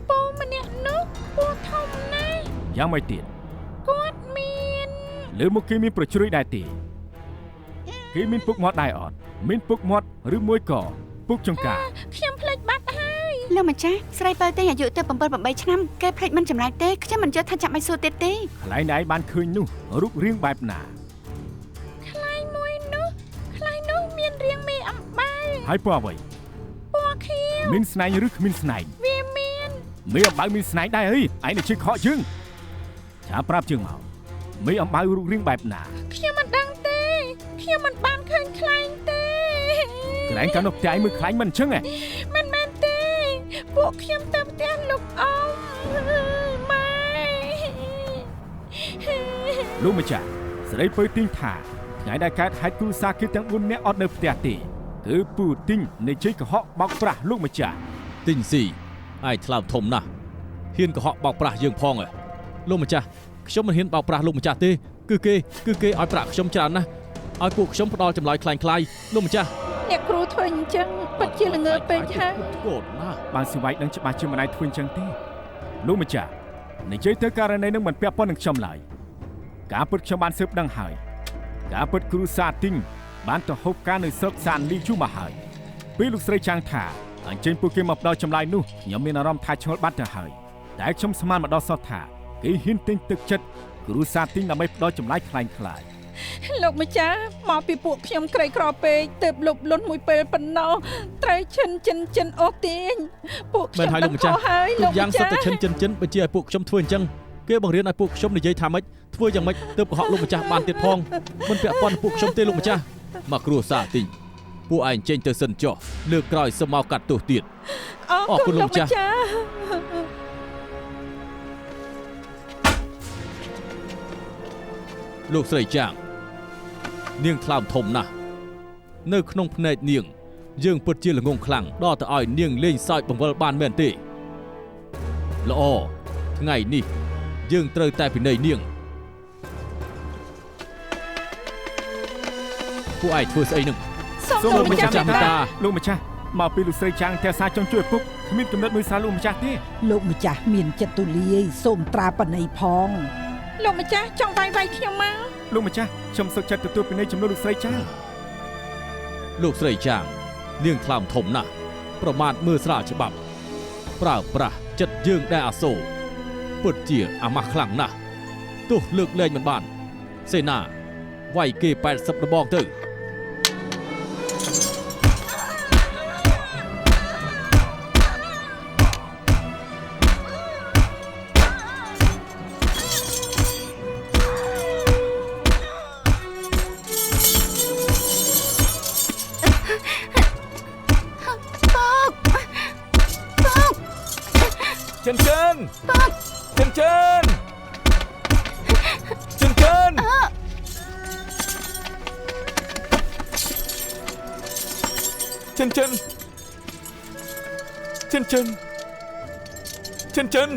ពូម្នាក់នោះពូធំណាស់ យ៉ាងម៉េចទៀត គាត់មាន លើមុខគេមានប្រជ្រួយដែរទេគេមានពុកមាត់ដែរអត់មានពុកមាត់ឬមួយក៏ពុកចង្កា ខ្ញុំភ្លេចបាត់ហើយ លោកម្ចាស់ស្រីពៅទិញអាយុទៅ7-8ឆ្នាំគេភ្លេចមិនចម្លែកទេខ្ញុំមិនយល់ថាចាំបាច់សួរទៀតទេ កន្លែងដែលឯងបានឃើញនោះរូបរាងបែបណា ខ្លាញ់មួយនោះខ្លាញ់នោះមានរាងមេអំបៅ ហើយពណ៌អ្វី ពណ៌ខៀវ មានស្នែងឬគ្មានស្នែង វាមាន មេអំបៅមានស្នែងដែរអីឯងនឹងជិះខកជើងឆាប្រាប់ជើងមកមេអំបៅរូបរាងបែបណា ខ្ញុំមិនដឹងទេខ្ញុំមិនបានឃើញខ្លាញ់ទេ កន្លែងកាលនោះផ្ទះឯងមើលខ្លាញ់មិនអញ្ចឹងហ៎ មិនមែនទេពួកខ្ញុំទៅផ្ទះលោកអ៊ំម៉ែ លោកម្ចាស់ស្រីពើទីងថាថ្ងៃដែលកើតហេតុគ្រូសាគេទាំង4នាក់អត់នៅផ្ទះទេគឺពូទីងនៃជ័យកុហកបោកប្រាស់លោកម្ចាស់ ទិញស៊ីឯងថ្លើមធំណាស់ហ៊ានកុហកបោកប្រាស់យើងផងលោកម្ចាស់ ខ្ញុំមិនហ៊ានបោកប្រាស់លោកម្ចាស់ទេគឺគេឲ្យប្រាក់ខ្ញុំច្រើនណាស់ឲ្យពួកខ្ញុំផ្ដល់ចម្លើយคล้ายៗលោកម្ចាស់ អ្នកគ្រូធ្វើអញ្ចឹងពិតជាល្ងើពេកហើយ ធ្ងន់ណាស់ បានស៊ីវ៉ៃដឹងច្បាស់ជាមិនអាចធ្វើអញ្ចឹងទេលោកម្ចាស់និយាយទៅករណីនឹងមិនពាក់ព័ន្ធនឹងខ្ញុំឡើយការពិតខ្ញុំបានស៊ើបដឹងហើយការពិតគ្រូសាទីងបានទៅហូបការនៅស្រុកសានលីយូមកហើយពេលលោកស្រីចាំងថាអញ្ចឹងពួកគេមកផ្ដល់ចម្លើយនោះខ្ញុំមានអារម្មណ៍ថាឆ្ងល់បាត់ទៅហើយតែខ្ញុំស្មានមកដល់សោះថាគេហ៊ានទិញទឹកចិត្តគ្រូសាទីងដើម្បីផ្ដល់ចម្លើយคล้ายៗ លោកម្ចាស់មកពីពួកខ្ញុំក្រីក្រពេកទើបលុបលន់មួយពេលប៉ុណ្ណោះត្រូវឈិនអូសទាញពួកខ្ញុំដឹងខុសហើយលោកម្ចាស់ យ៉ាងសិតតែចិនបើជាឲ្យពួកខ្ញុំធ្វើអញ្ចឹងគេបង្រៀនឲ្យពួកខ្ញុំនិយាយថាម៉េចធ្វើយ៉ាងម៉េចទើបកុហកលោកម្ចាស់បានទៀតផងមិនពាក់ព័ន្ធនឹងពួកខ្ញុំទេលោកម្ចាស់មកគ្រួសារទីពួកឯងចេញទៅសិនចុះលើកក្រោយសឹមមកកាត់ទោសទៀត អរគុណលោកម្ចាស់ លោកស្រីចាងនាងថ្លើមធំណាស់នៅក្នុងភ្នែកនាងយើងពិតជាល្ងងខ្លាំងដល់ទៅឲ្យនាងលេងសើចបង្វិលបានមែនទេល្អថ្ងៃនេះយើងត្រូវតែពិន័យនាងពួកឯងធ្វើស្អីនឹង សូមលោកម្ចាស់មេត្តា លោកម្ចាស់មកពីលោកស្រីចាំងតែសារចង់ជួយពុកគ្មានកំណត់មួយសារលោកម្ចាស់ទេ លោកម្ចាស់មានចិត្តទូលាយសូមត្រាបណីផង លោកម្ចាស់ចង់វាយខ្ញុំមក លោកម្ចាស់ខ្ញុំសុខចិត្តទទួលពីនៃចំនួនលោកស្រីចាំង លោកស្រីចាងនាងថ្លើមធំណាស់ប្រមាថមើលស្រាលច្បាប់ប្រើប្រាស់ចិត្តយើងដែលអាសូរពិតជាអាម៉ាស់ខ្លាំងណាស់ទោះលើកលែងមិនបានសេនាវាយគេ80ដបងទៅ ចិនចិនចិនចិនចិនចិនចិនចិនចិនចិនចិនចិន